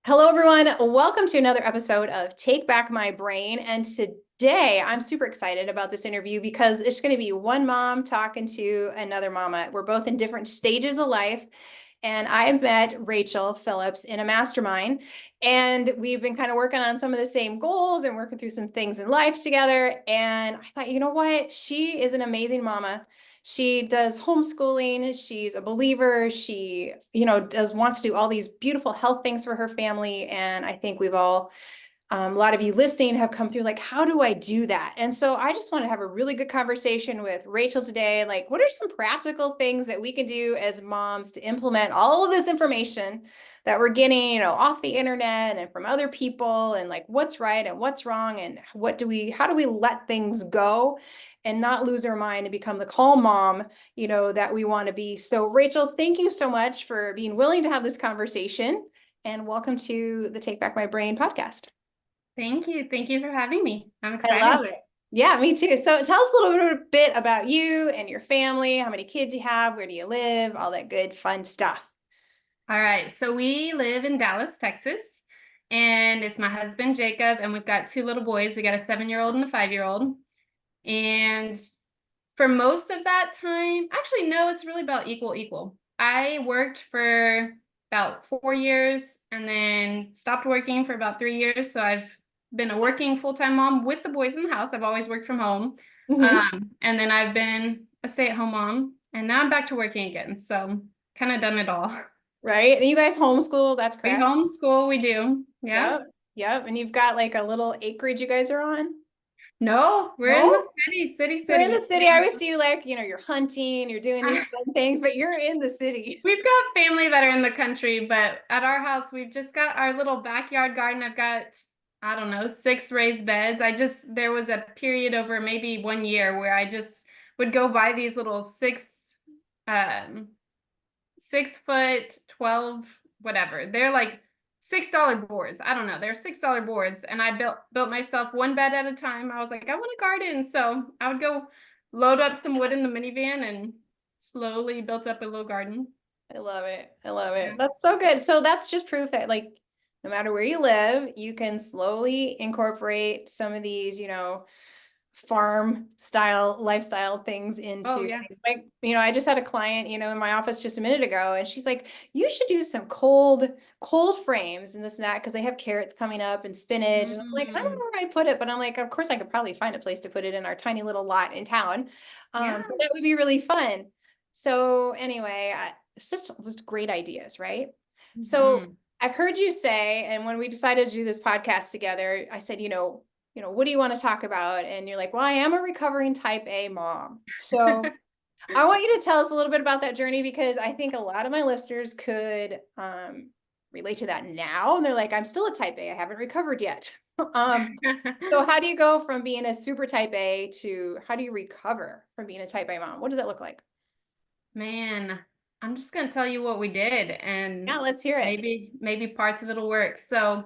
Hello, everyone. Welcome to another episode of Take Back My Brain. And today I'm super excited about this interview because it's going to be one mom talking to another mama. We're both in different stages of life. And I met Rachel Phillips in a mastermind. And we've been kind of working on some of the same goals and working through some things in life together. And I thought, you know what? She is an amazing mama. She does homeschooling. She's a believer. She, does wants to do all these beautiful health things for her family. And I think we've all, a lot of you listening have come through like, how do I do that? And so I just want to have a really good conversation with Rachel today. Like, what are some practical things that we can do as moms to implement all of this information that we're getting, off the internet and from other people, and like what's right and what's wrong, and how do we let things go and not lose our mind and become the calm mom, that we want to be. So Rachel, thank you so much for being willing to have this conversation, and welcome to the Take Back My Brain podcast. Thank you. Thank you for having me. I'm I excited. love it. Yeah, me too. So tell us a little bit about you and your family, how many kids you have, where do you live, all that good fun stuff. All right. So we live in Dallas, Texas, and it's my husband, Jacob, and we've got two little boys. We got a 7-year-old and a 5-year-old. And for most of that time, actually, no, it's really about equal. I worked for about 4 years and then stopped working for about 3 years. So I've been a working full-time mom with the boys in the house. I've always worked from home. Hmm. And then I've been a stay-at-home mom, and now I'm back to working again. So kind of done it all. Right? And you guys homeschool, that's We correct? homeschool, we do. Yeah. Yep. Yep. And you've got like a little acreage you guys are on? No, we're in the No? You're in the city. city. I always see you like, you're hunting, you're doing these fun things, but you're in the city. We've got family that are in the country, but at our house, we've just got our little backyard garden. I've got, I don't know, 6 raised beds. There was a period over maybe 1 year where I just would go buy these little um, 6 foot, 12, whatever. They're like $6 boards. I don't know. They're $6 boards. And I built myself one bed at a time. I was like, I want a garden. So I would go load up some wood in the minivan and slowly built up a little garden. I love it. I love Yeah. it. That's so good. So that's just proof that like no matter where you live, you can slowly incorporate some of these, farm style lifestyle things Oh, into yeah. things. Like, I just had a client, in my office just a minute ago, and she's like, you should do some cold frames and this and that because they have carrots coming up and spinach. And I'm like, I don't Mm, know where I put it, but I'm like, of course I could probably find a place to put it in our tiny little lot in town. yeah. But that would be really fun. So anyway, such great ideas, right? So Hmm. I've heard you say, and when we decided to do this podcast together, I said, what do you want to talk about? And you're like, well, I am a recovering type A mom. So I want you to tell us a little bit about that journey because I think a lot of my listeners could relate to that now. And they're like, I'm still a type A. I haven't recovered yet. So how do you go from being a super type A to how do you recover from being a type A mom? What does that look like? Man, I'm just gonna tell you what we did, Yeah, and let's hear it. maybe parts of it'll work. So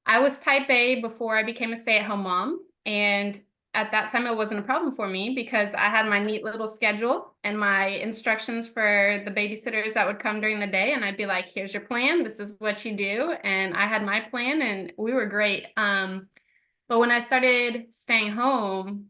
I was type A before I became a stay-at-home mom, and at that time it wasn't a problem for me because I had my neat little schedule and my instructions for the babysitters that would come during the day, and I'd be like, "Here's your plan. This is what you do." And I had my plan, and we were great. But when I started staying home,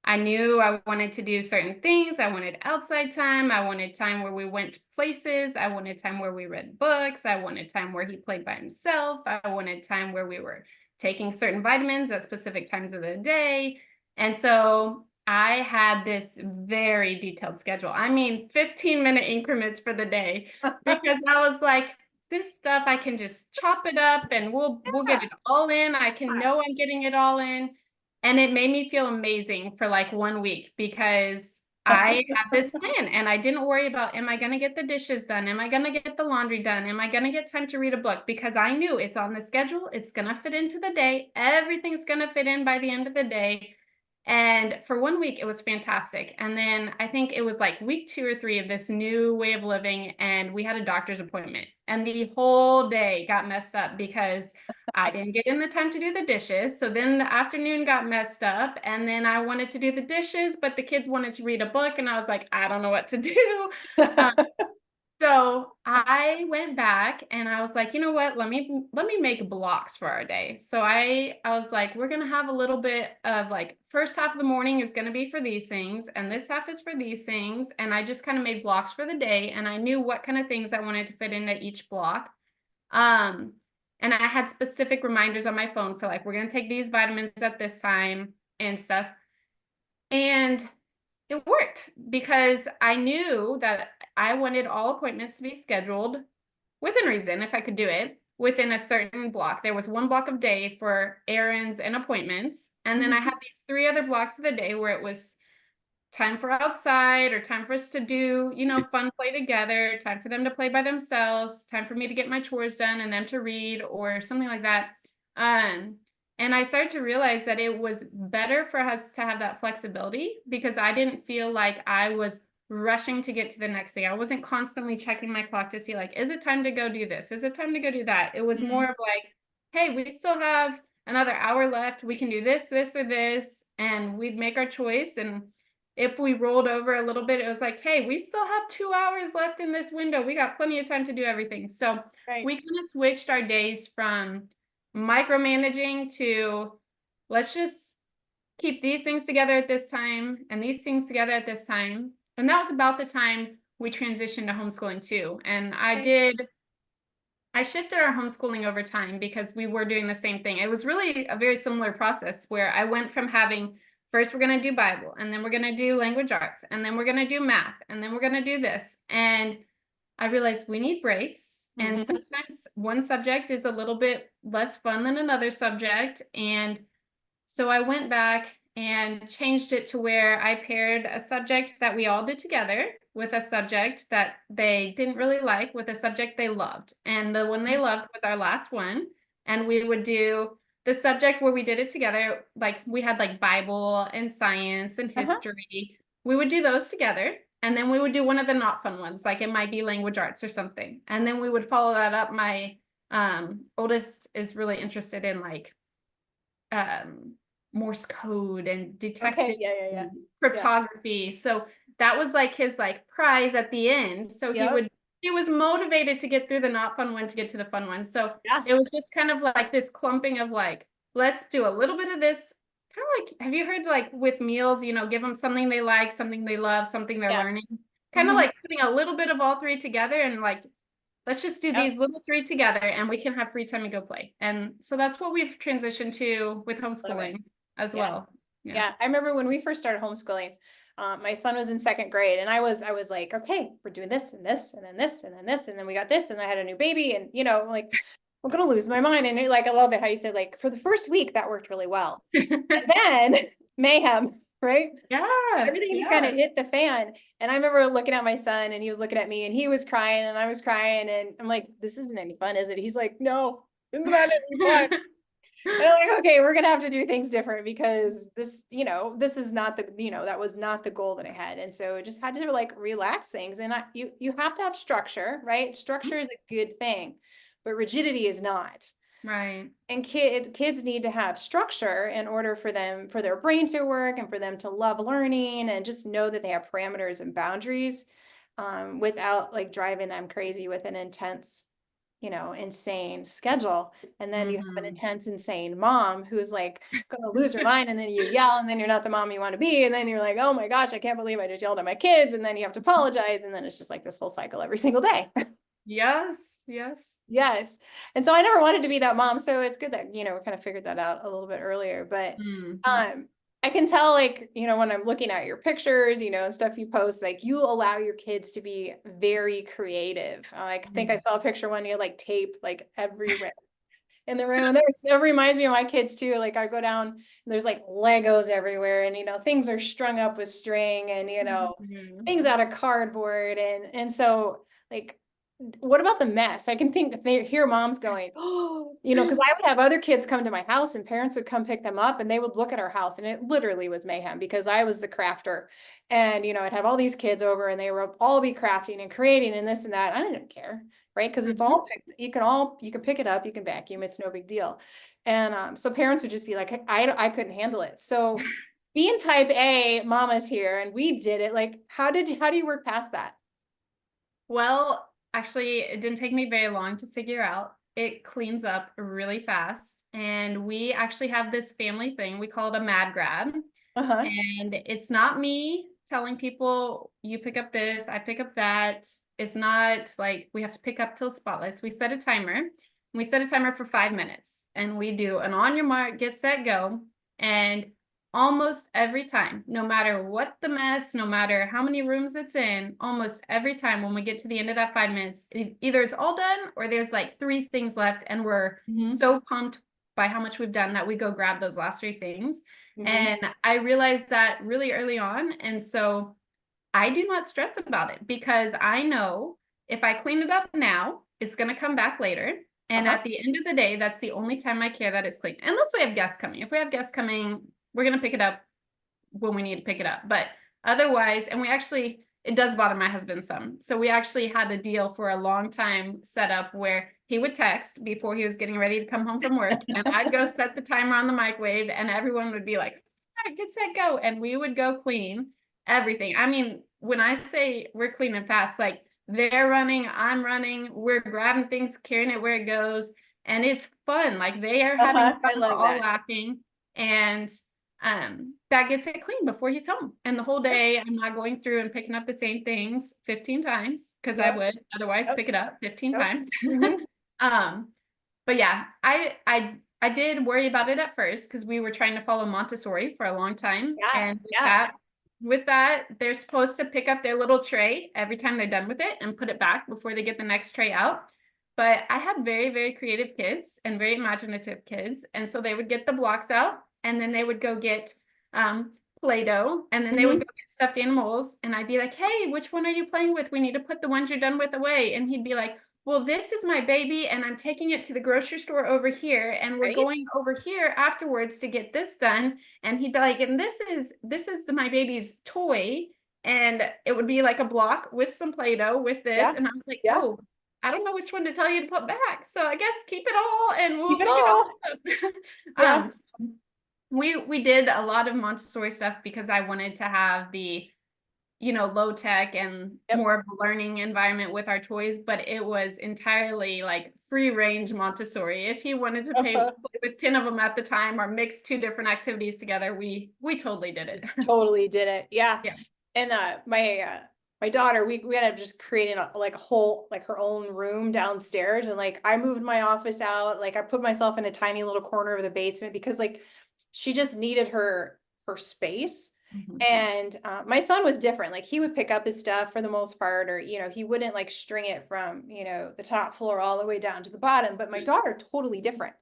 I knew I wanted to do certain things. I wanted outside time. I wanted time where we went to places. I wanted time where we read books. I wanted time where he played by himself. I wanted time where we were taking certain vitamins at specific times of the day. And so I had this very detailed schedule. I mean, 15-minute increments for the day because I was like, this stuff I can just chop it up and we'll get it all in. I can know I'm getting it all in. And it made me feel amazing for like 1 week because I had this plan and I didn't worry about, am I going to get the dishes done? Am I going to get the laundry done? Am I going to get time to read a book? Because I knew it's on the schedule. It's going to fit into the day. Everything's going to fit in by the end of the day. And for 1 week, it was fantastic. And then I think it was like week 2 or 3 of this new way of living. And we had a doctor's appointment. And the whole day got messed up because I didn't get in the time to do the dishes. So then the afternoon got messed up. And then I wanted to do the dishes, but the kids wanted to read a book. And I was like, I don't know what to do. So I went back and I was like, you know what? Let me make blocks for our day. So I was like, we're gonna have a little bit of like first half of the morning is gonna be for these things, and this half is for these things. And I just kind of made blocks for the day, and I knew what kind of things I wanted to fit into each block. Um, and I had specific reminders on my phone for like, we're gonna take these vitamins at this time and stuff. And it worked because I knew that I wanted all appointments to be scheduled within reason, if I could do it, within a certain block. There was one block of day for errands and appointments. And then I Mhm. had these three other blocks of the day where it was time for outside or time for us to do, fun play together, time for them to play by themselves, time for me to get my chores done and them to read or something like that. Um, and I started to realize that it was better for us to have that flexibility because I didn't feel like I was rushing to get to the next thing. I wasn't constantly checking my clock to see like, is it time to go do this? Is it time to go do that? It was more Mhm. of like, hey, we still have another hour left. We can do this, this, or this, and we'd make our choice. And if we rolled over a little bit, it was like, hey, we still have 2 hours left in this window. We got plenty of time to do everything. So Right. we kind of switched our days from micromanaging to let's just keep these things together at this time and these things together at this time. And that was about the time we transitioned to homeschooling too. And Right. I shifted our homeschooling over time because we were doing the same thing. It was really a very similar process where I went from having first we're going to do Bible, and then we're going to do language arts, and then we're going to do math, and then we're going to do this. And I realized we need breaks. And Mhm. sometimes one subject is a little bit less fun than another subject. And so I went back and changed it to where I paired a subject that we all did together with a subject that they didn't really like with a subject they loved. And the one they loved was our last one. And we would do the subject where we did it together. Like we had like Bible and science and Uh-huh. history. We would do those together. And then we would do one of the not fun ones, like it might be language arts or something. And then we would follow that up. My oldest is really interested in like um, Morse code and Okay. detecting Yeah, yeah, yeah. Yeah. cryptography. So that was like his like prize at the end. So Yep. he was motivated to get through the not fun one to get to the fun one. So Yeah. it was just kind of like this clumping of like, let's do a little bit of this. Kind of like, have you heard like with meals, give them something they like, something they love, something they're Yeah. learning? Kind of Mhm. like putting a little bit of all three together and like let's just do Yep. these little three together and we can have free time and go play. And so that's what we've transitioned to with Love it. homeschooling as Yeah. well. Yeah. Yeah. I remember when we first started homeschooling, my son was in second grade and I was like, okay, we're doing this and this and then this and then this and then we got this and I had a new baby and like I'm gonna lose my mind. And like I love it how you said like for the first week that worked really well. And then mayhem, right? Yeah. Everything just kind of Yeah. hit the fan. And I remember looking at my son and he was looking at me and he was crying and I was crying and I'm like, this isn't any fun, is it? He's like, no, it's not any fun. And I'm like, okay, we're gonna have to do things different because this is not that was not the goal that I had. And so I just had to like relax things. And you have to have structure, right? Structure is a good thing, but rigidity is not. Right. And kids need to have structure in order for their brain to work and for them to love learning and just know that they have parameters and boundaries without like driving them crazy with an intense insane schedule. And then you have an Hmm. intense, insane mom who's like gonna lose her mind, and then you yell, and then you're not the mom you want to be, and then you're like, oh my gosh, I can't believe I just yelled at my kids, and then you have to apologize, and then it's just like this whole cycle every single day. Yes. Yes. Yes. And so I never wanted to be that mom. So it's good that, we kind of figured that out a little bit earlier. But Hmm. um I can tell like, when I'm looking at your pictures, and stuff you post, like you allow your kids to be very creative. Like I think I saw a picture one you had like tape like everywhere in the room. And it reminds me of my kids too. Like I go down and there's like Legos everywhere and things are strung up with string and Hmm. things out of cardboard and so like what about the mess? I can think if they hear moms going, oh, because I would have other kids come to my house and parents would come pick them up and they would look at our house and it literally was mayhem because I was the crafter. And, I'd have all these kids over and they would all be crafting and creating and this and that. I didn't care, right? Because it's all picked, you can pick it up, you can vacuum, it's no big deal. And so parents would just be like, I couldn't handle it. So being type A, mama's here and we did it. Like, how do you work past that? Well, Actually, it didn't take me very long to figure out. It cleans up really fast. And we actually have this family thing. We call it a mad grab. Uh-huh. And it's not me telling people, you pick up this, I pick up that. It's not like we have to pick up till it's spotless. We set a timer. We set a timer for 5 minutes and we do an on your mark, get set, go. And almost every time, no matter what the mess, no matter how many rooms it's in, almost every time when we get to the end of that 5 minutes, either it's all done or there's like 3 things left and we're Mm-hmm. so pumped by how much we've done that we go grab those last 3 things. Mm-hmm. And I realized that really early on. And so I do not stress about it because I know if I clean it up now, it's going to come back later. And Uh-huh. at the end of the day, that's the only time I care that it's clean. Unless we have guests coming. If we have guests coming, we're going to pick it up when we need to pick it up. But otherwise, and we actually, it does bother my husband some. So we actually had a deal for a long time set up where he would text before he was getting ready to come home from work. And I'd go set the timer on the microwave and everyone would be like, all right, get set, go. And we would go clean everything. I mean, when I say we're cleaning fast, like they're running, I'm running, we're grabbing things, carrying it where it goes. And it's fun. Like they are having Uh-huh. I fun, we're love all that. laughing. And that gets it clean before he's home. And the whole day I'm not going through and picking up the same things 15 times because I Yep. would otherwise Yep. pick it up 15 Yep. times. Mm-hmm. um, but yeah, I did worry about it at first because we were trying to follow Montessori for a long time. Yeah. And Yeah. with that, they're supposed to pick up their little tray every time they're done with it and put it back before they get the next tray out. But I had very, very creative kids and very imaginative kids. And so they would get the blocks out and then they would go get um, Play-Doh and then they would Mm-hmm. go get stuffed animals. And I'd be like, hey, which one are you playing with? We need to put the ones you're done with away. And he'd be like, well, this is my baby and I'm taking it to the grocery store over here and we're Right? going over here afterwards to get this done. And he'd be like, and this is my baby's toy. And it would be like a block with some Play-Doh with this. Yeah. And I was like, Yeah. oh, I don't know which one to tell you to put back. So I guess keep it all and we'll Keep it figure it all. all out. Yeah. So we did a lot of Montessori stuff because I wanted to have the low tech and Yep. more of a learning environment with our toys, but it was entirely like free range Montessori. If he wanted to Uh-huh. play with 10 of them at the time or mix 2 different activities together, we totally did it. Just totally did it. Yeah. Yeah. And my daughter, we ended up just creating like a whole like her own room downstairs. And like I moved my office out. Like I put myself in a tiny little corner of the basement because like she just needed her space. Mhm. And my son was different. Like he would pick up his stuff for the most part, or he wouldn't like string it from the top floor all the way down to the bottom. But my daughter totally different.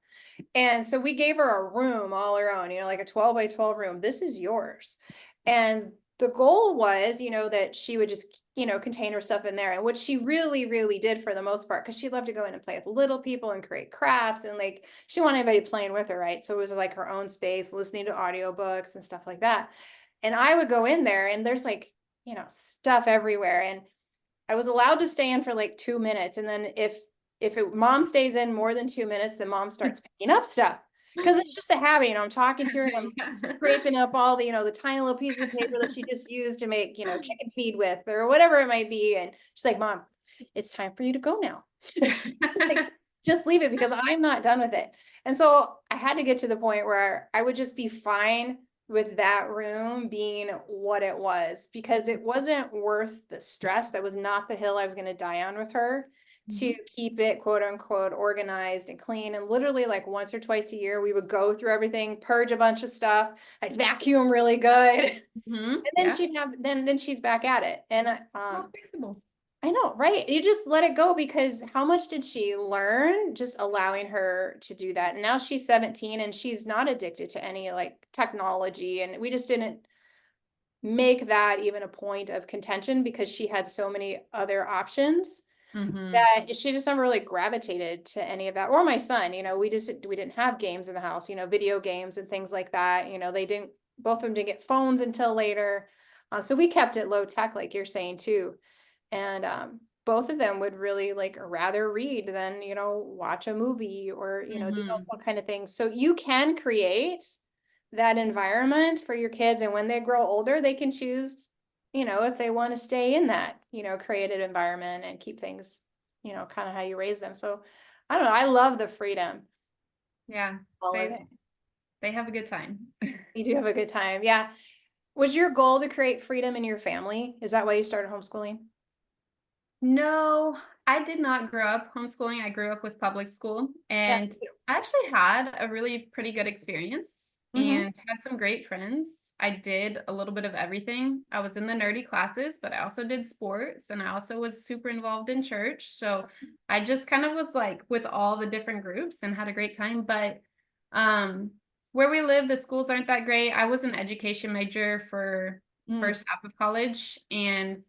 And so we gave her a room all her own, like a 12 by 12 room. This is yours. And the goal was, that she would just, contain her stuff in there. And what she really, really did for the most part, because she loved to go in and play with little people and create crafts. And like, she wanted anybody playing with her, right? So it was like her own space, listening to audiobooks and stuff like that. And I would go in there and there's like, stuff everywhere. And I was allowed to stay in for like 2 minutes. And then if mom stays in more than 2 minutes, then mom starts picking up stuff. Because it's just a habit, I'm talking to her and I'm Yeah. scraping up all the tiny little pieces of paper that she just used to make, chicken feed with or whatever it might be. And she's like, Mom, it's time for you to go now. Like, just leave it because I'm not done with it. And so I had to get to the point where I would just be fine with that room being what it was because it wasn't worth the stress. That was not the hill I was going to die on with her to keep it quote unquote organized and clean. And literally like once or twice a year, we would go through everything, purge a bunch of stuff. I'd vacuum really good. Mhm. And then Yeah. she'd have, then she's back at it. And All fixable. I know, right? You just let it go because how much did she learn just allowing her to do that? And now she's 17 and she's not addicted to any like technology. And we just didn't make that even a point of contention because she had so many other options Mhm. that she just never really gravitated to any of that. Or my son, we didn't have games in the house, video games and things like that. They didn't, both of them didn't get phones until later. So we kept it low tech, like you're saying too. And both of them would really like rather read than, watch a movie or, do those Mhm. kind of things. So you can create that environment for your kids. And when they grow older, they can choose, if they want to stay in that, creative environment and keep things you know, kind of how you raise them. So I don't know. I love the freedom. Yeah, All of they it. they have a good time. You do have a good time. Yeah. Was your goal to create freedom in your family? Is that why you started homeschooling? No, I did not grow up homeschooling. I grew up with public school, Yeah, and me too. I actually had a really pretty good experience Mm-hmm. and had some great friends. I did a little bit of everything. I was in the nerdy classes, but I also did sports and I also was super involved in church. So I just kind of was like with all the different groups and had a great time. But um where we live, the schools aren't that great. I was an education major for Mm. first half of college, and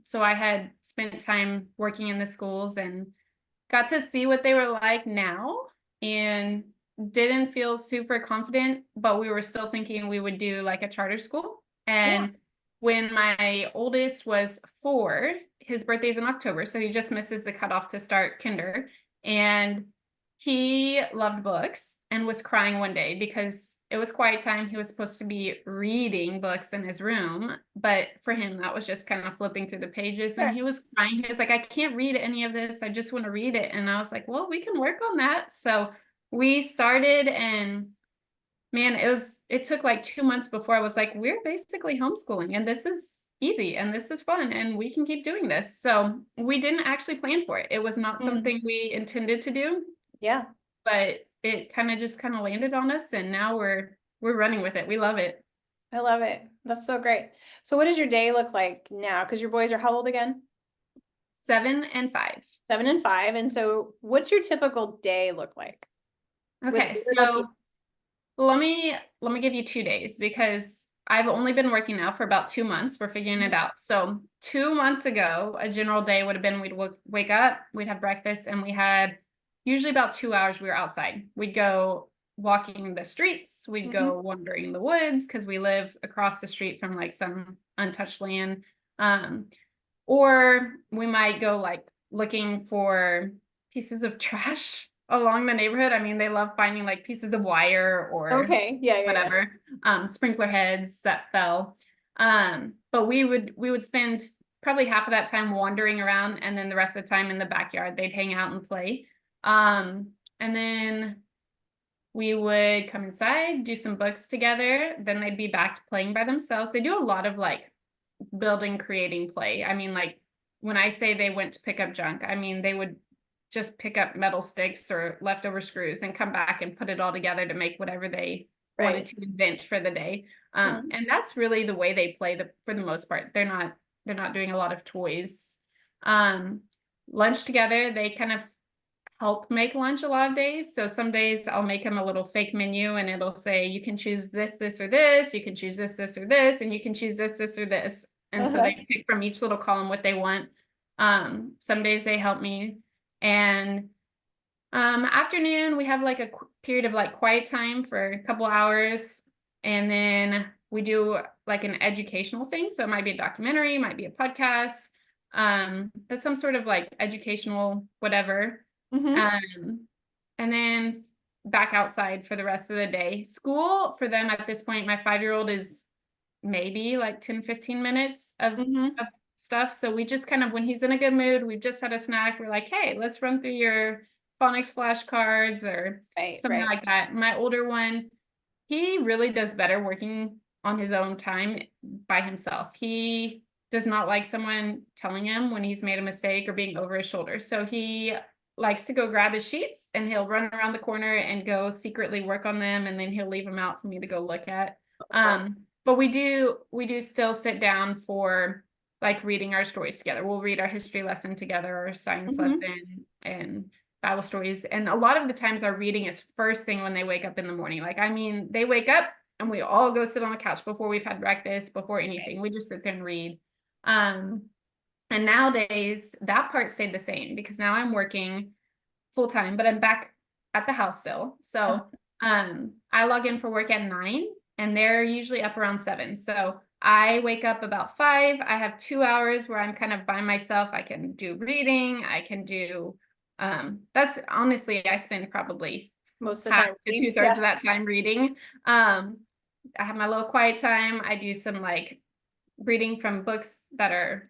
so I had spent time working in the schools and got to see what they were like now, and didn't feel super confident, but we were still thinking we would do like a charter school. Yeah. And when my oldest was 4, his birthday's in October, so he just misses the cutoff to start kinder. And he loved books and was crying one day because it was quiet time. He was supposed to be reading books in his room, but for him, that was just kind of flipping through the pages. And Sure. he was crying. He was like, I can't read any of this. I just want to read it. And I was like, well, we can work on that. So we started, and man, it took like 2 months before I was like, we're basically homeschooling and this is easy and this is fun and we can keep doing this. So we didn't actually plan for it. It was not Mm. something we intended to do, Yeah. but it kind of landed on us, and now we're running with it. We love it. I love it. That's so great. So what does your day look like now? Because your boys are how old again? 7 and 5. 7 and 5. And so what's your typical day look like with Okay, little so people? let me give you 2 days because I've only been working now for about 2 months. We're figuring it out. So 2 months ago, a general day would have been we'd wake up, we'd have breakfast, and we had usually about 2 hours we were outside. We'd go walking the streets, we'd Mm-hmm. go wandering the woods because we live across the street from like some untouched land. Um, or we might go like looking for pieces of trash along the neighborhood. I mean, they love finding like pieces of wire or Okay. Yeah, yeah, yeah. whatever, sprinkler heads that fell. But we would spend probably half of that time wandering around, and then the rest of the time in the backyard, they'd hang out and play. And then we would come inside, do some books together, then they'd be back to playing by themselves. They do a lot of like building, creating play. I mean, like when I say they went to pick up junk, I mean they would just pick up metal sticks or leftover screws and come back and put it all together to make whatever they wanted Right. to invent for the day. Mhm. And that's really the way they play for the most part. They're not doing a lot of toys. Um, Lunch together, they kind of help make lunch a lot of days. So some days I'll make them a little fake menu and it'll say, you can choose this, this, or this, you can choose this, this, or this, and you can choose this, this, or this. And so Uh-huh. they pick from each little column what they want. Some days they help me. And afternoon, we have like a period of like quiet time for a couple hours. And then we do like an educational thing. So it might be a documentary, might be a podcast, but some sort of like educational whatever. Mm-hmm. Um, and then back outside for the rest of the day. School for them at this point, my 5-year-old is maybe like 10, 15 minutes Mm-hmm. of stuff. So we just kind of, when he's in a good mood, we've just had a snack. We're like, hey, let's run through your phonics flashcards or Right, something right. like that. My older one, he really does better working on his own time by himself. He does not like someone telling him when he's made a mistake or being over his shoulder. So he likes to go grab his sheets and he'll run around the corner and go secretly work on them, and then he'll leave them out for me to go look at. But we do still sit down for like reading our stories together. We'll read our history lesson together, our science Mm-hmm. lesson, and Bible stories. And a lot of the times our reading is first thing when they wake up in the morning. Like, I mean, they wake up and we all go sit on the couch before we've had breakfast, before Right. anything. We just sit there and read. Um, and nowadays that part stayed the same because now I'm working full time, but I'm back at the house still. So I log in for work at 9 and they're usually up around 7. So I wake up about 5. I have 2 hours where I'm kind of by myself. I can do reading. I can do that's honestly, I spend probably Most of the half time to reading. 2/3 Yeah. of that time reading. I have my little quiet time. I do some like reading from books that are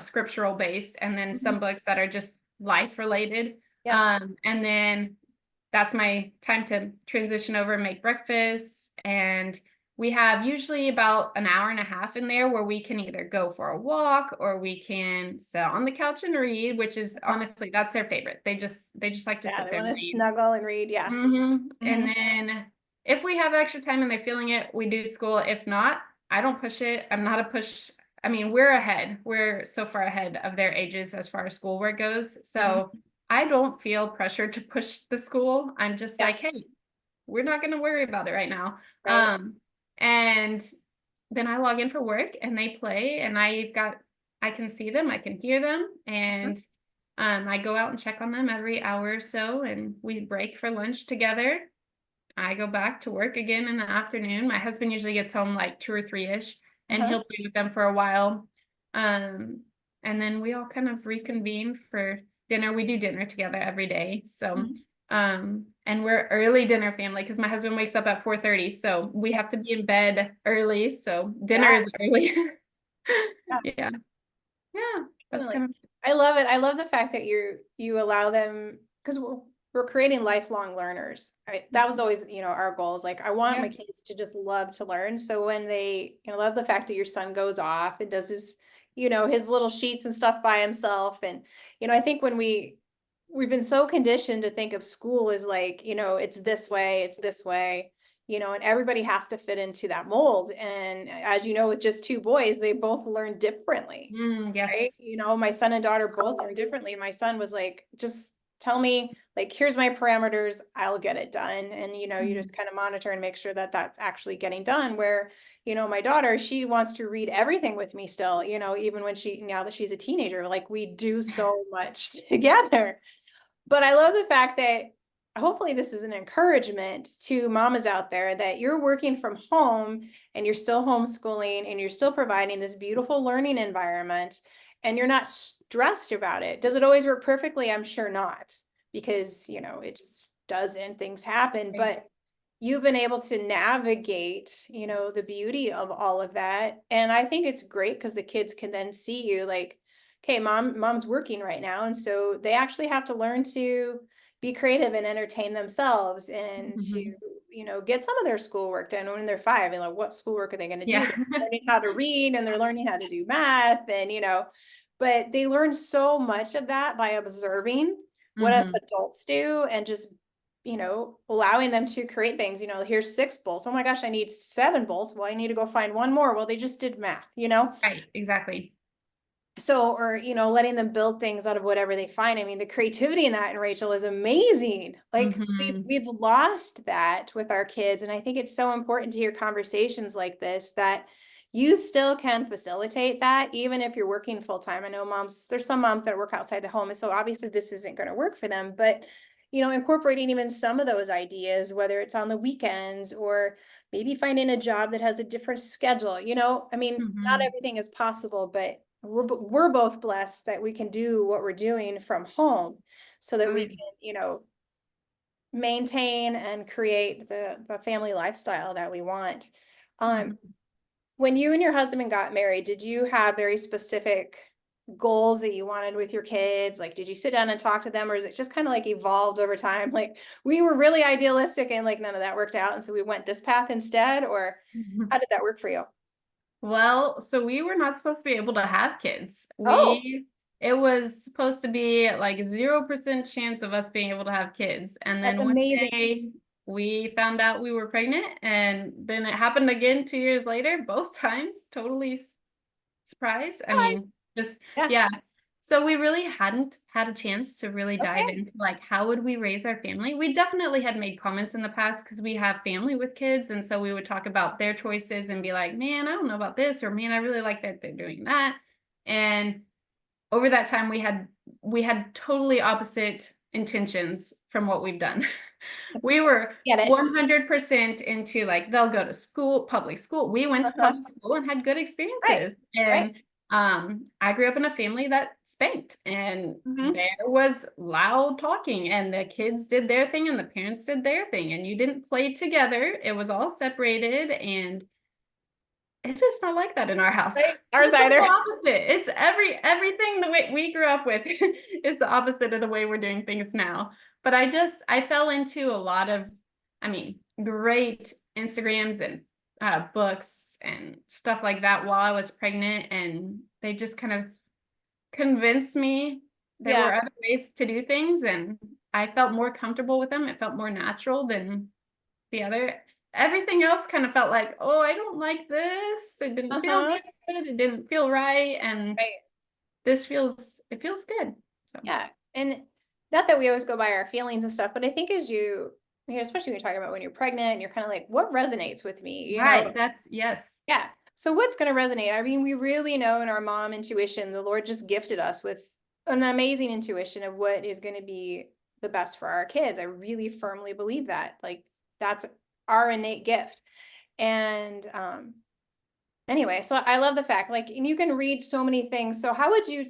scriptural based, and then Mhm. some books that are just life related. Yeah. And then that's my time to transition over and make breakfast. And we have usually about an hour and a half in there where we can either go for a walk or we can sit on the couch and read, which is honestly, that's their favorite. They just like to Yeah, sit they there want and to read. snuggle and read. Yeah. And Hmm. then if we have extra time and they're feeling it, we do school. If not, I don't push it. I'm not a push. I mean, we're ahead. We're so far ahead of their ages as far as schoolwork goes. Hmm. So I don't feel pressure to push the school. I'm just Yeah. like, hey, we're not going to worry about it right now. Right. And then I log in for work and they play, and I can see them, I can hear them, Mhm. and I go out and check on them every hour or so, and we break for lunch together. I go back to work again in the afternoon. My husband usually gets home like 2 or 3-ish, and Uh-huh. he'll play with them for a while. Um, and then we all kind of reconvene for dinner. We do dinner together every day. So, Mhm. and we're early dinner family because my husband wakes up at 4:30, so we Yeah. have to be in bed early. So dinner Yeah. is early. Yeah. Yeah. Yeah. That's Definitely. kind of, I love it. I love the fact that you allow them because we're creating lifelong learners. Right? That was always, our goals. Like I want yeah. my kids to just love to learn. So when they, love the fact that your son goes off and does his, his little sheets and stuff by himself. And, I think when we've been so conditioned to think of school as like, it's this way, and everybody has to fit into that mold. And as you know, with just two boys, they both learn differently, right? Yes. My son and daughter both learn differently. My son was like, just tell me, like, here's my parameters, I'll get it done. And, you Mhm. just kind of monitor and make sure that that's actually getting done. Where, my daughter, she wants to read everything with me still, even when now that she's a teenager, like we do so much together. But I love the fact that hopefully this is an encouragement to mamas out there that you're working from home and you're still homeschooling and you're still providing this beautiful learning environment and you're not stressed about it. Does it always work perfectly? I'm sure not, because, it just doesn't, things happen, Right. but you've been able to navigate, the beauty of all of that. And I think it's great because the kids can then see you like, okay, mom's working right now. And so they actually have to learn to be creative and entertain themselves and to, Mhm. get some of their schoolwork done when they're 5. And like, what schoolwork are they going to do? Yeah. They're learning how to read and they're learning how to do math and, but they learn so much of that by observing what us Mhm. adults do and just, allowing them to create things, here's 6 bolts. Oh my gosh, I need 7 bolts. Well, I need to go find one more. Well, they just did math. Right. Exactly. So, or, letting them build things out of whatever they find. I mean, the creativity in that, and Rachel, is amazing. Like Mhm. we've lost that with our kids. And I think it's so important to hear conversations like this that you still can facilitate that, even if you're working full time. I know there's some moms that work outside the home. And so obviously this isn't going to work for them, but incorporating even some of those ideas, whether it's on the weekends or maybe finding a job that has a different schedule. I mean, not Mhm. everything is possible, but we're both blessed that we can do what we're doing from home so that Oh, we yeah. can, maintain and create the family lifestyle that we want. Um, Mhm. when you and your husband got married, did you have very specific goals that you wanted with your kids? Like, did you sit down and talk to them, or is it just kind of like evolved over time? Like, we were really idealistic and like none of that worked out. And so we went this path instead, or how did that work for you? Well, so we were not supposed to be able to have kids. Oh, It was supposed to be like 0% chance of us being able to have kids. And that's then one amazing. day we found out we were pregnant, and then it happened again 2 years later, both times, totally surprise. I Nice. mean, just, Yeah. yeah. So we really hadn't had a chance to really dive Okay. into like how would we raise our family. We definitely had made comments in the past because we have family with kids, and so we would talk about their choices and be like, man, I don't know about this, or man, I really like that they're doing that. And over that time we had totally opposite intentions from what we've done. We were Get it. 100% into like they'll go to school, public school. We went to Uh-huh. public school and had good Right. experiences. Right. And I grew up in a family that spanked, and Hmm. there was loud talking, and the kids did their thing and the parents did their thing, and you didn't play together. It was all separated, and it is not like that in our house. Right? Ours It's the either. opposite. It's everything the way we grew up with. It's the opposite of the way we're doing things now. But I fell into a lot of, I mean, great Instagrams and books and stuff like that while I was pregnant, and they just kind of convinced me there Yeah. were other ways to do things, and I felt more comfortable with them. It felt more natural than the other. Everything else kind of felt like, oh, I don't like this. It didn't feel Uh-huh. good. It didn't feel right. And Right. it feels good. So, Yeah. And not that we always go by our feelings and stuff, but I think as especially when you're talking about when you're pregnant and you're kind of like, what resonates with me, right. That's, yes. Yeah. So what's going to resonate? I mean, we really know in our mom intuition, the Lord just gifted us with an amazing intuition of what is going to be the best for our kids. I really firmly believe that. Like that's our innate gift. And anyway, so I love the fact like and you can read so many things. So how would you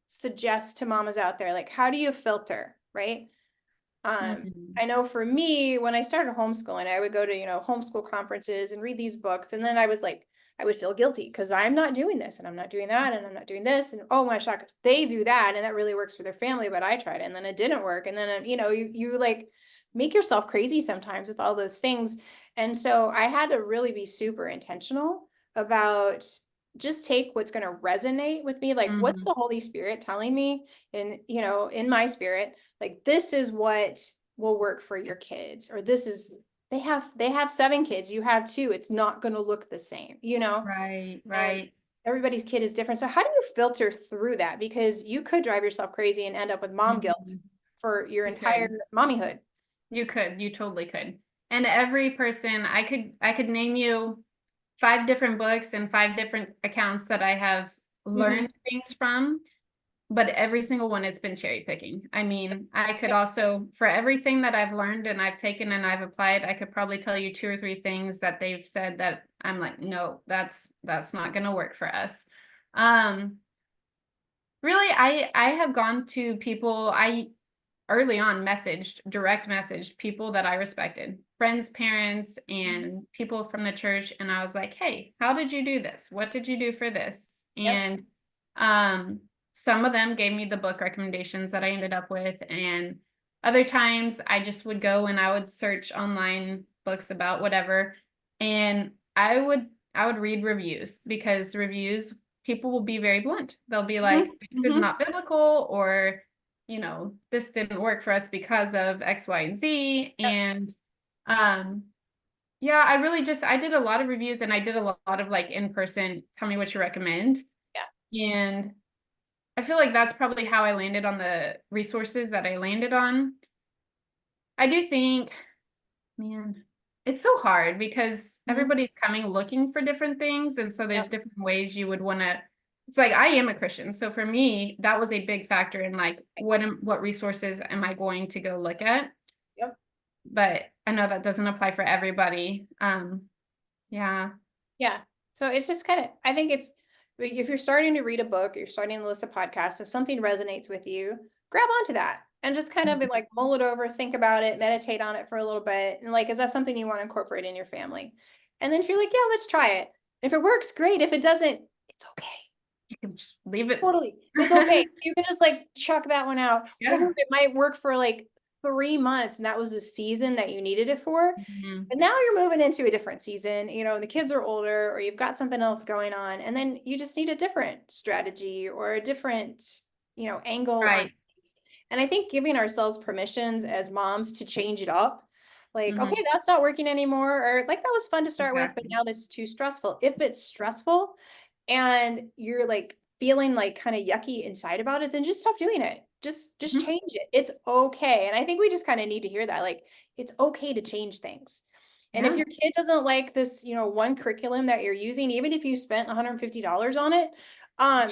suggest to mamas out there like how do you filter, right? Mhm. I know for me, when I started homeschooling, I would go to, homeschool conferences and read these books. And then I was like, I would feel guilty because I'm not doing this and I'm not doing that and I'm not doing this. And oh my gosh, they do that and that really works for their family, but I tried it and then it didn't work. And then, you like make yourself crazy sometimes with all those things. And so I had to really be super intentional about just take what's going to resonate with me. Like, what's Mhm. the Holy Spirit telling me in my spirit? Like this is what will work for your kids or this is they have 7 kids, you have 2, it's not going to look the same. Right. And Right. everybody's kid is different, so how do you filter through that, because you could drive yourself crazy and end up with mom guilt Mhm. for your You entire could. mommyhood. You totally could. And every person, I could name you 5 different books and 5 different accounts that I have Hmm. learned things from. But every single one has been cherry picking. I mean, I could Yep. also, for everything that I've learned and I've taken and I've applied, I could probably tell you 2 or 3 things that they've said that I'm like, no, that's not going to work for us. Um, really, I have gone to people I early on direct messaged people that I respected, friends, parents, and people from the church. And I was like, hey, how did you do this? What did you do for this? Yep. And um, some of them gave me the book recommendations that I ended up with. And other times I just would go and I would search online books about whatever. And I would read reviews because reviews, people will be very blunt. They'll be like, Hmm. this is Hmm. not biblical, or this didn't work for us because of X, Y, and Z. Yep. And um, yeah, I did a lot of reviews and I did a lot of like in person, tell me what you recommend. Yeah. And I feel like that's probably how I landed on the resources that I landed on. I do think, man, it's so hard because Hmm. everybody's coming looking for different things. And so there's Yep. different ways you would want to. It's like I am a Christian. So for me, that was a big factor in like what resources am I going to go look at? Yep. But I know that doesn't apply for everybody. Yeah. Yeah. So it's just kind of, I think it's, if you're starting to read a book, you're starting to listen to podcasts, if something resonates with you, grab onto that and just kind of be like mull it over, think about it, meditate on it for a little bit. And like, is that something you want to incorporate in your family? And then if you're like, yeah, let's try it. If it works, great. If it doesn't, it's okay. You can just leave it. Totally. It's okay. You can just like chuck that one out. Or Yeah. it might work for like 3 months and that was the season that you needed it for. Mhm. And now you're moving into a different season, the kids are older or you've got something else going on. And then you just need a different strategy or a different, angle on Right. things. And I think giving ourselves permissions as moms to change it up, like, Mhm. okay, that's not working anymore. Or like that was fun to start with, but Exactly. now this is too stressful. If it's stressful and you're like feeling like kind of yucky inside about it, then just stop doing it. Just Mhm. change it. It's okay. And I think we just kind of need to hear that. Like, it's okay to change things. And if Yeah. your kid doesn't like this, one curriculum that you're using, even if you spent $150 on it, um,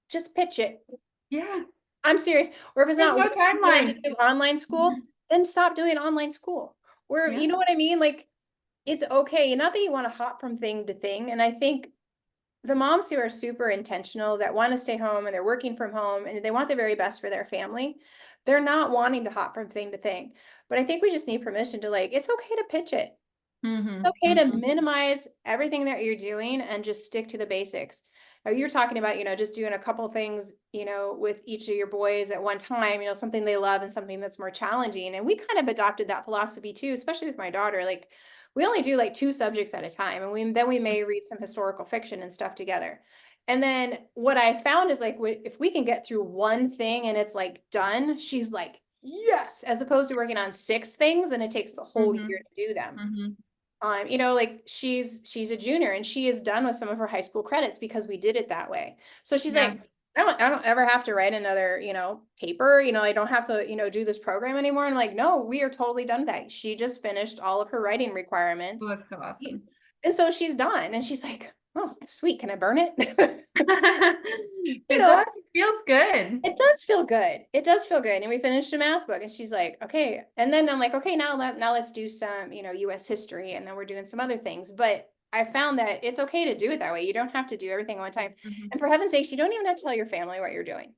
just pitch it. Yeah. I'm serious. Or if it's There's not no working for them to timeline. do online school, then stop doing online school. Or Yeah. you know what I mean? Like it's okay. Not that you want to hop from thing to thing. And I think the moms who are super intentional that want to stay home and they're working from home and they want the very best for their family, they're not wanting to hop from thing to thing. But I think we just need permission to like, it's okay to pitch it. Mm-hmm. Okay to Mm-hmm. minimize everything that you're doing and just stick to the basics. You're talking about, just doing a couple things, with each of your boys at one time, something they love and something that's more challenging. And we kind of adopted that philosophy too, especially with my daughter. Like we only do like two subjects at a time, and we may read some historical fiction and stuff together. And then what I found is like if we can get through one thing and it's like done, she's like, yes, as opposed to working on six things and it takes the whole Mm-hmm. year to do them. Mm-hmm. Like she's a junior and she is done with some of her high school credits because we did it that way. So she's Yeah. like, I don't ever have to write another, paper, I don't have to, do this program anymore. And I'm like, no, we are totally done with that. She just finished all of her writing Oh, requirements. that's so awesome. And so she's done. And she's like, oh, sweet, can I burn it? You It know, does. It feels good. it does feel good. It does feel good. And we finished a math book and she's like, okay. And then I'm like, okay, now let's do some, US history. And then we're doing some other things. But I found that it's okay to do it that way. You don't have to do everything at one time. Mhm. And for heaven's sakes, you don't even have to tell your family what you're doing.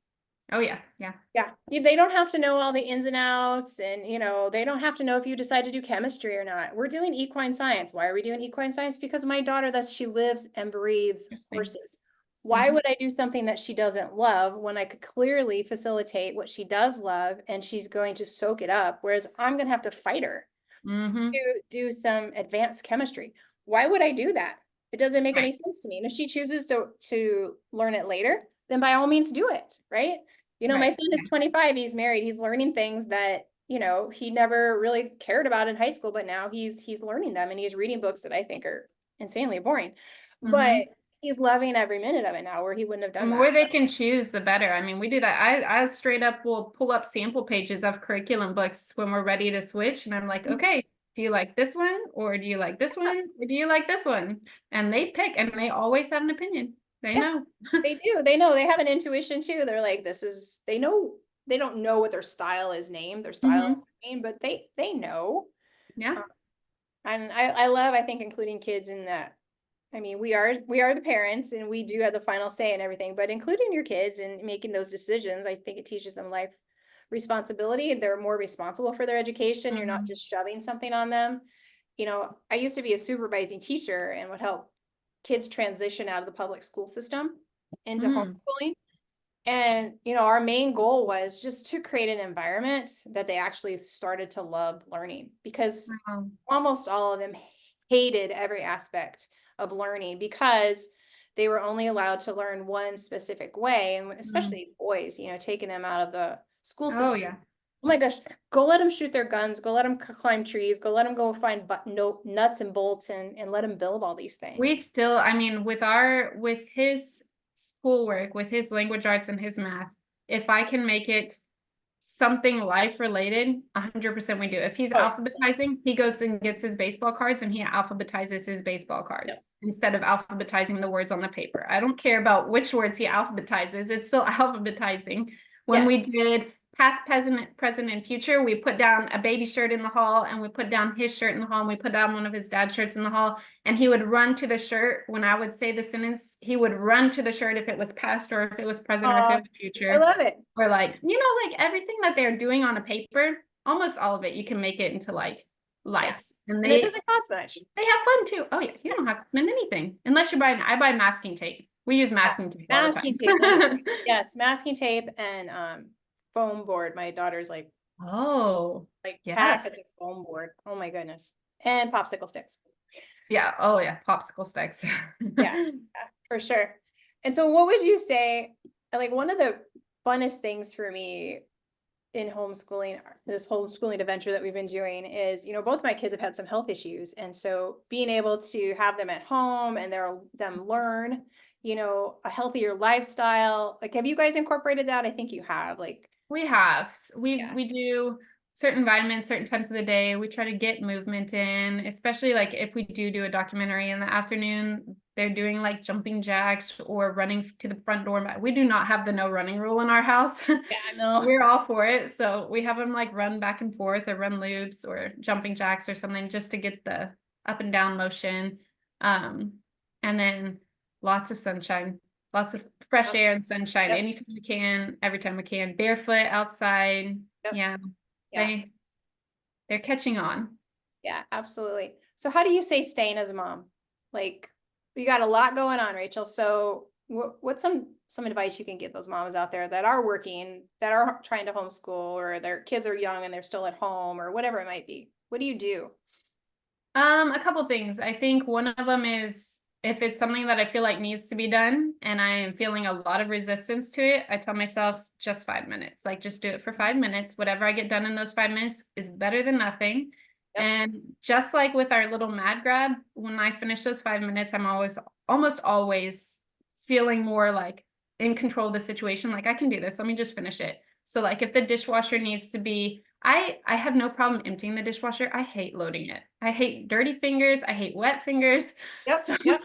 Oh yeah. Yeah. Yeah. They don't have to know all the ins and outs. And, they don't have to know if you decide to do chemistry or not. We're doing equine science. Why are we doing equine science? Because my daughter, she lives and breathes Interesting. horses. Why Mm-hmm. would I do something that she doesn't love when I could clearly facilitate what she does love and she's going to soak it up? Whereas I'm going to have to fight her Mm-hmm. to do some advanced chemistry. Why would I do that? It doesn't make Right. any sense to me. And if she chooses to learn it later, then by all means do it, right? My Right. son is Yeah. 25, he's married, he's learning things that, he never really cared about in high school, but now he's learning them and he's reading books that I think are insanely boring. But Mm-hmm. he's loving every minute of it now where he wouldn't have The done that. more they can choose, the better. I mean, we do that. I straight up will pull up sample pages of curriculum books when we're ready to switch. And I'm like, okay, do you like this one? Or do you like this one? Or do you like this one? And they pick and they always have an opinion. They Yeah, know. they do. They know, they have an intuition too. They're like, they know, they don't know what their style is named, their style Mm-hmm. is named, but they know. Yeah. Uh, and I love, I think, including kids in that. I mean, we are the parents and we do have the final say in everything, but including your kids and making those decisions, I think it teaches them life responsibility. They're more responsible for their education. You're not Mm-hmm. just shoving something on them. I used to be a supervising teacher and would help kids transition out of the public school system into Mm-hmm. homeschooling. And, our main goal was just to create an environment that they actually started to love learning because Wow. almost all of them hated every aspect of learning because they were only allowed to learn one specific way. And Mm. especially boys, taking them out of the school Oh system. yeah. Oh my gosh, go let them shoot their guns, go let them climb trees, go let them go find no nuts and bolts and let them build all these We things. still, I mean, with his schoolwork, with his language arts and his math, if I can make it something life related, 100% we do. If he's Oh, yeah. alphabetizing, he goes and gets his baseball cards and he alphabetizes his baseball Yeah. cards instead of alphabetizing the words on the paper. I don't care about which words he alphabetizes. It's still alphabetizing. When Yes. we did past, present, and future, we put down a baby shirt in the hall and we put down his shirt in the hall and we put down one of his dad's shirts in the hall and he would run to the shirt when I would say the sentence. He would run to the shirt if it was past or if it was present or if it was I future. love it. Or like, like everything that they're doing on a paper, almost all of it, you can make it into like Yeah. life. And And it they doesn't cost much. they have fun too. Oh yeah, you don't have to spend anything unless you're buying. I buy masking tape. We use Yeah. masking tape all the Masking tape. Oh my time. God. Yes, masking tape and foam board. My daughter's Oh, like yes. packets of foam board. Oh my goodness. And popsicle sticks. Yeah. Oh yeah, popsicle sticks. Yeah, yeah, for sure. And so what would you say, like one of the funnest things for me in homeschooling, this homeschooling adventure that we've been doing is, both my kids have had some health issues. And so being able to have them at home and them learn, a healthier lifestyle. Like, have you guys incorporated that? I think you have, like, We have. We yeah. we do certain vitamins certain times of the day. We try to get movement in, especially like if we do a documentary in the afternoon, they're doing like jumping jacks or running to the front door. We do not have the no running rule in our house. Yeah, I know. We're all for it. So we have them like run back and forth or run loops or jumping jacks or something just to get the up and down motion. Um, and then lots of sunshine. Lots of fresh Yep, air and sunshine yep, anytime we can, every time we can. Barefoot outside. yep, Yeah, yeah. they they're catching on. Yeah, absolutely. So how do you say staying as a mom? Like, you got a lot going on, Rachel. So what's some advice you can give those moms out there that are working, that are trying to homeschool, or their kids are young and they're still at home, or whatever it might be? What do you do? A couple things. I think one of them is if it's something that I feel like needs to be done and I am feeling a lot of resistance to it, I tell myself just 5 minutes. Like just do it for 5 minutes. Whatever I get done in those 5 minutes is better than nothing. Yep. And just like with our little mad grab, when I finish those 5 minutes, I'm almost always feeling more like in control of the situation. Like I can do this. Let me just finish it. So like if the dishwasher needs to be, I have no problem emptying the dishwasher. I hate loading it. I hate dirty fingers. I hate wet fingers. Yep. So Yep.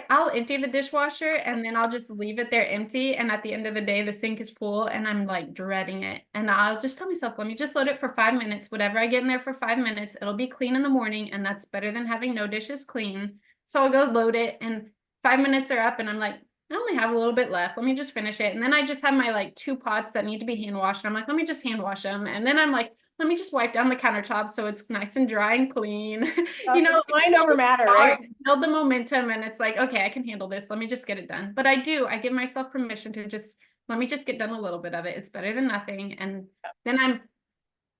I'll empty the dishwasher and then I'll just leave it there empty. And at the end of the day, the sink is full and I'm like dreading it. And I'll just tell myself, let me just load it for 5 minutes. Whatever I get in there for 5 minutes, it'll be clean in the morning. And that's better than having no dishes clean. So I'll go load it and 5 minutes are up and I'm like, I only have a little bit left. Let me just finish it. And then I just have my like 2 pots that need to be hand washed. I'm like, let me just hand wash them. And then I'm like, let me just wipe down the countertop so it's nice and dry and clean. It's mind over matter, right? Build the momentum and it's like, okay, I can handle this. Let me just get it done. But I give myself permission to just, let me just get done a little bit of it. It's better than nothing. And then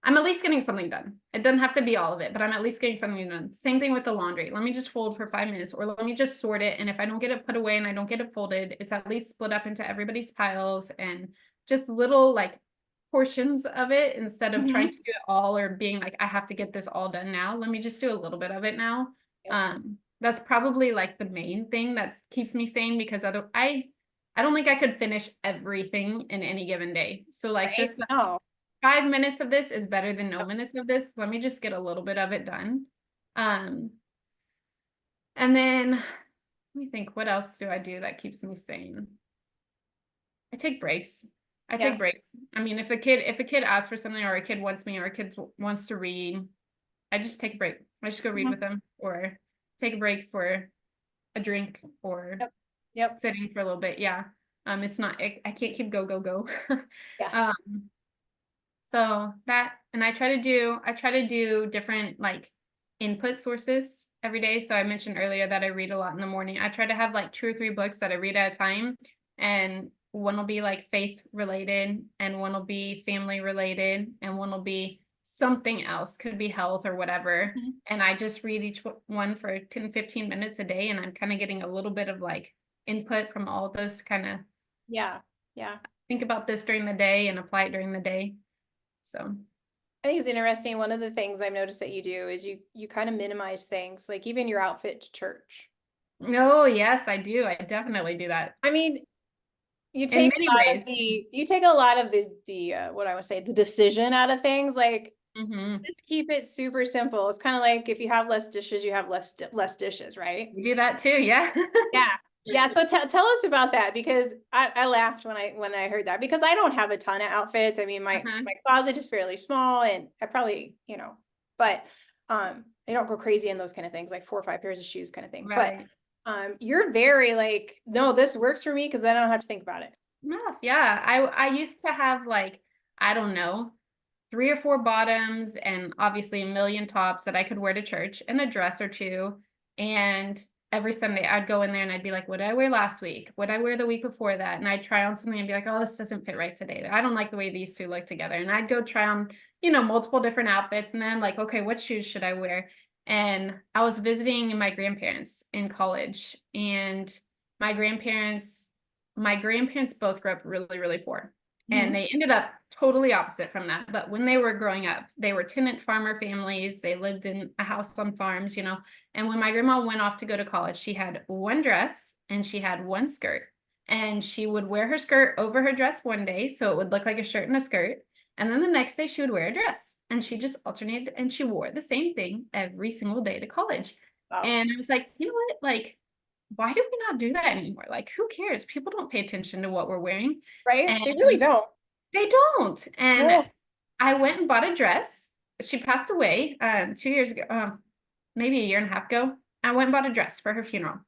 I'm at least getting something done. It doesn't have to be all of it, but I'm at least getting something done. Same thing with the laundry. Let me just fold for 5 minutes or let me just sort it. And if I don't get it put away and I don't get it folded, it's at least split up into everybody's piles and just little like portions of it instead of trying Mhm. to do it all or being like, I have to get this all done now. Let me just do a little bit of it now. Yep. That's probably like the main thing that keeps me sane because I don't think I could finish everything in any given day. So like Right? just No. 5 minutes of this is better than no Yep. minutes of this. Let me just get a little bit of it done. Um, and then let me think, what else do I do that keeps me sane? I take breaks. I take Yeah. breaks. I mean, if a kid asks for something or a kid wants me or a kid wants to read, I just take a break. I just go read Mhm. with them or take a break for a drink or Yep. Yep. sitting for a little bit. Yeah. It's not, I can't keep go, go, go. Yeah. um, So that, and I try to do different like input sources every day. So I mentioned earlier that I read a lot in the morning. I try to have like 2 or 3 books that I read at a time. And one will be like faith related, and one will be family related, and one will be something else, could be health or whatever. Mhm. And I just read each one for 10, 15 minutes a day. And I'm kind of getting a little bit of like input from all of those to kind of Yeah. Yeah. think about this during the day and apply it during the day. So. I think it's interesting. One of the things I've noticed that you do is you kind of minimize things, like even your outfit to church. Oh, yes, I do. I definitely do that I mean, you in take many a lot of ways. the what I would say the decision out of things. Like Hmm. just keep it super simple. It's kind of like if you have less dishes, you have less dishes, right? We do that too, yeah. Yeah. Yeah. So tell us about that because I laughed when I heard that because I don't have a ton of outfits. I mean, Uh-huh. my closet is fairly small and I probably, but I don't go crazy in those kind of things, like 4 or 5 pairs of shoes kind of thing. But Right. you're very like, no, this works for me because then I don't have to think about it. Enough. Yeah. I used to have like, I don't know, 3 or 4 bottoms and obviously a million tops that I could wear to church and a dress or two. And every Sunday I'd go in there and I'd be like, what did I wear last week? What did I wear the week before that? And I'd try on something and be like, oh, this doesn't fit right today. I don't like the way these two look together. And I'd go try on, multiple different outfits. And then I'm like, okay, what shoes should I wear? And I was visiting my grandparents in college and my grandparents, my grandparents both grew up really, really poor. And Mhm. they ended up totally opposite from that. But when they were growing up, they were tenant farmer families. They lived in a house on farms. And when my grandma went off to go to college, she had one dress and she had one skirt. And she would wear her skirt over her dress one day, so it would look like a shirt and a skirt. And then the next day she would wear a dress. And she just alternated and she wore the same thing every single day to college. Wow. And I was like, you know what? Like, why do we not do that anymore? Like, who cares? People don't pay attention to what we're wearing. Right? And They really don't. they don't. And No. I went and bought a dress. She passed away 2 years ago, maybe a year and a half ago. I went and bought a dress for her funeral.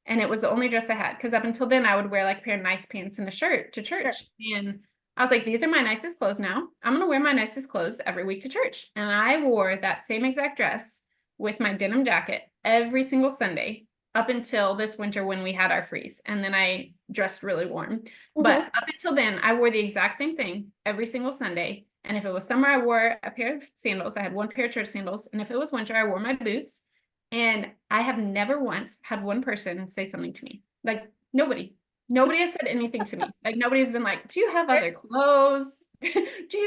And it was the only dress I had because up until then I would wear like a pair of nice pants and a shirt to Sure. church. And I was like, these are my nicest clothes now. I'm going to wear my nicest clothes every week to church. And I wore that same exact dress with my denim jacket every single Sunday up until this winter when we had our freeze. And then I dressed really warm. But Mhm. up until then, I wore the exact same thing every single Sunday. And if it was summer, I wore a pair of sandals. I had one pair of church sandals. And if it was winter, I wore my boots. And I have never once had one person say something to me. Like nobody. Nobody has said anything to me. Like nobody's been like, do you have other clothes? Do you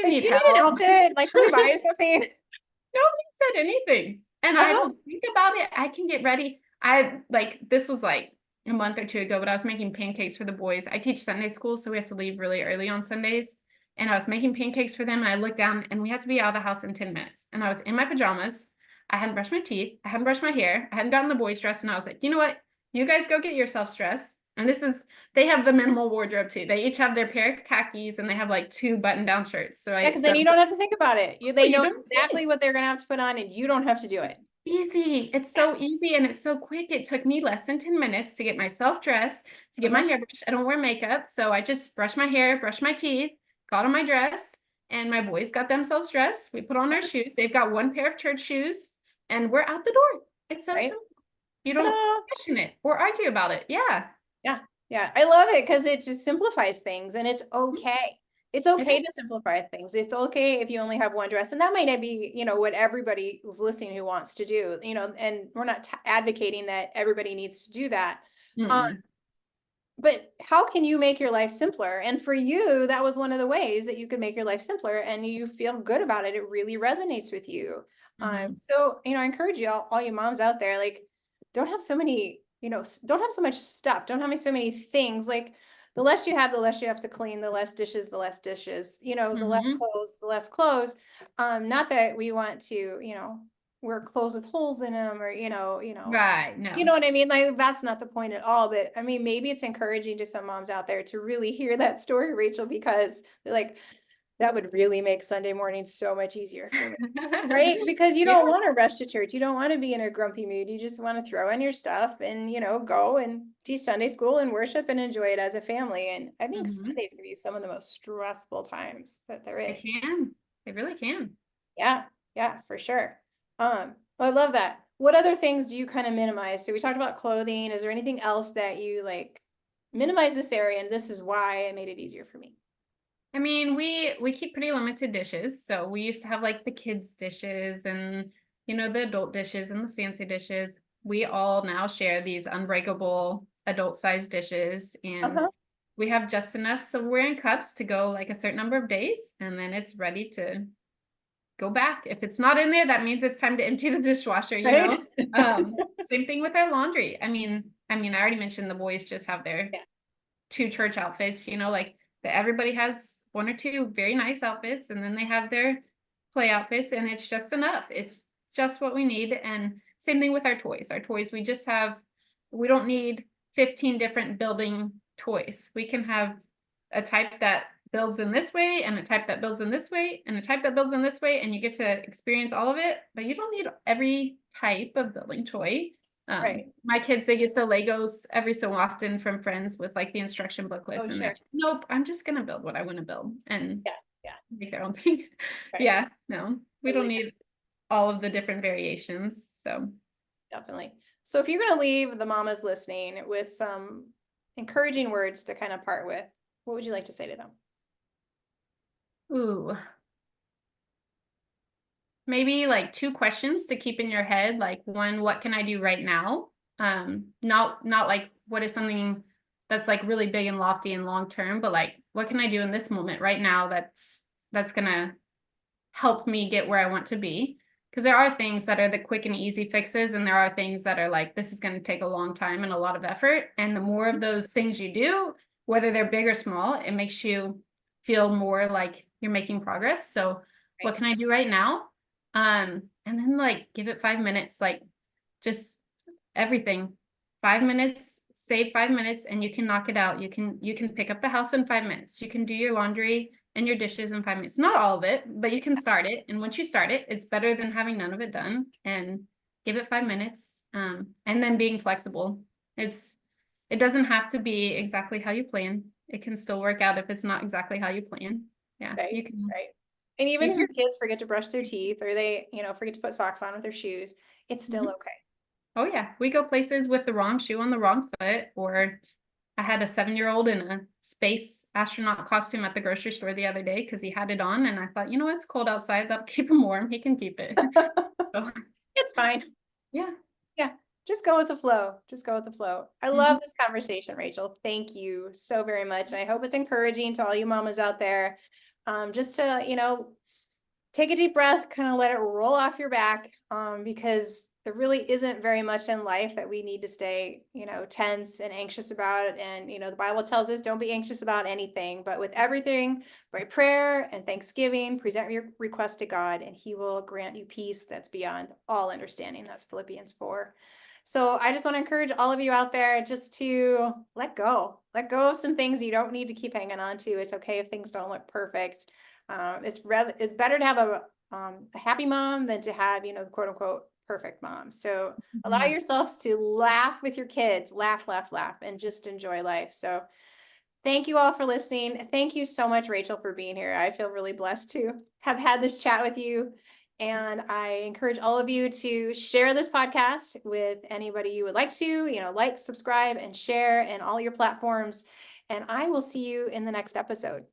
Like, need do you need an help? outfit? Like, can we buy you something? Nobody said anything. And I Uh-huh. don't think about it. I can get ready. I like this was like a month or two ago, but I was making pancakes for the boys. I teach Sunday school, so we have to leave really early on Sundays. And I was making pancakes for them. And I looked down and we had to be out of the house in 10 minutes. And I was in my pajamas. I hadn't brushed my teeth. I hadn't brushed my hair. I hadn't gotten the boys dressed. And I was like, you know what? You guys go get yourselves dressed. And this is, they have the minimal wardrobe too. They each have their pair of khakis and they have like 2 button-down shirts. Yeah, because then you don't have to think about it. They you know don't see exactly it. what they're gonna have to put on, and you don't have to do it. Easy. It's so Yes. easy and it's so quick. It took me less than 10 minutes to get myself dressed, to get my Uh-huh. hair brushed. I don't wear makeup, so I just brush my hair, brush my teeth, got on my dress, and my boys got themselves dressed. We put on our shoes. They've got one pair of church shoes, and we're out the door. It's so Right? simple. You don't Ta-da! question it or argue about it. Yeah. Yeah. Yeah. I love it because it just simplifies things, and it's okay. It's It okay is. to simplify things. It's okay if you only have one dress, and that might not be, what everybody who's listening who wants to do, and we're not advocating that everybody needs to do that. Um, Mm-mm. but how can you make your life simpler? And for you, that was one of the ways that you could make your life simpler, and you feel good about it. It really resonates with you. Mm-hmm. So, I encourage you all you moms out there, like, don't have so many, don't have so much stuff. Don't have so many things. Like, the less you have, the less you have to clean, the less dishes, the less dishes, the less Mm-hmm. clothes, the less clothes. Not that we want to, wear clothes with holes in them, or, Right. you No. know what I mean? Like, that's not the point at all. But I mean, maybe it's encouraging to some moms out there to really hear that story, Rachel, because they're like, that would really make Sunday morning so much easier for me. Right? Because you Yeah. don't want to rush to church. You don't want to be in a grumpy mood. You just want to throw in your stuff and, go and teach Sunday school and worship and enjoy it as a family. And I think Mm-hmm. Sundays can be some of the most stressful times that there They is. can. They really can. Yeah, yeah, for sure. I love that. What other things do you kind of minimize? So we talked about clothing. Is there anything else that you like minimize this area, and this is why I made it easier for me? I mean, we keep pretty limited dishes. So we used to have like the kids' dishes and the adult dishes and the fancy dishes. We all now share these unbreakable adult-sized dishes and Uh-huh. we have just enough silverware and cups to go like a certain number of days and then it's ready to go back. If it's not in there, that means it's time to empty the dishwasher. Right? Same thing with our laundry. I already mentioned the boys just have their Yeah. 2 church outfits, like that everybody has 1 or 2 very nice outfits and then they have their play outfits and it's just enough. It's just what we need. And same thing with our toys. Our toys, we don't need 15 different building toys. We can have a type that builds in this way and a type that builds in this way and a type that builds in this way and you get to experience all of it, but you don't need every type of building toy. Right. My kids, they get the Legos every so often from friends with like the instruction booklets Oh, and they're sure. like, nope, I'm just gonna build what I want to build and Yeah. Yeah. make their own thing. Right. Yeah, no, we don't Totally. need all of the different variations. So, Definitely. So if you're going to leave the mamas listening with some encouraging words to kind of part with, what would you like to say to them? ooh, maybe like 2 questions to keep in your head. Like one, what can I do right now? Not like what is something that's like really big and lofty and long term, but like what can I do in this moment right now that's gonna help me get where I want to be. Because there are things that are the quick and easy fixes, and there are things that are like, this is going to take a long time and a lot of effort. And the more of those things you do, whether they're big or small, it makes you feel more like you're making progress. So, what Right. can I do right now? And then like give it 5 minutes, like just everything. 5 minutes, save 5 minutes, and you can knock it out. You can pick up the house in 5 minutes. You can do your laundry and your dishes in 5 minutes. Not all of it, but you can start it. And once you start it, it's better than having none of it done. And give it 5 minutes. And then being flexible. It doesn't have to be exactly how you plan. it can still work out if it's not exactly how you plan. Yeah, Right, right. And even you if your can. kids forget to brush their teeth or they, forget to put socks on with their shoes, it's still Mhm. okay. Oh yeah, we go places with the wrong shoe on the wrong foot, or I had a 7-year-old in a space astronaut costume at the grocery store the other day because he had it on, and I thought, it's cold outside. That'll keep him warm. He can keep it. So, It's fine. yeah. Yeah, just go with the flow. Just go with the flow. I love Mhm. this conversation, Rachel. Thank you so very much. And I hope it's encouraging to all you mamas out there. Just to, take a deep breath, kind of let it roll off your back, because there really isn't very much in life that we need to stay, tense and anxious about. And, the Bible tells us don't be anxious about anything, but with everything, by prayer and thanksgiving, present your request to God, and He will grant you peace that's beyond all understanding. That's Philippians 4. So I just want to encourage all of you out there just to let go of some things you don't need to keep hanging on to. It's okay if things don't look perfect. It's better to have a happy mom than to have, the quote unquote perfect mom. So allow Mhm. yourselves to laugh with your kids, laugh, laugh, laugh, and just enjoy life. So thank you all for listening. Thank you so much, Rachel, for being here. I feel really blessed to have had this chat with you. And I encourage all of you to share this podcast with anybody you would like to, like, subscribe, and share in all your platforms. And I will see you in the next episode.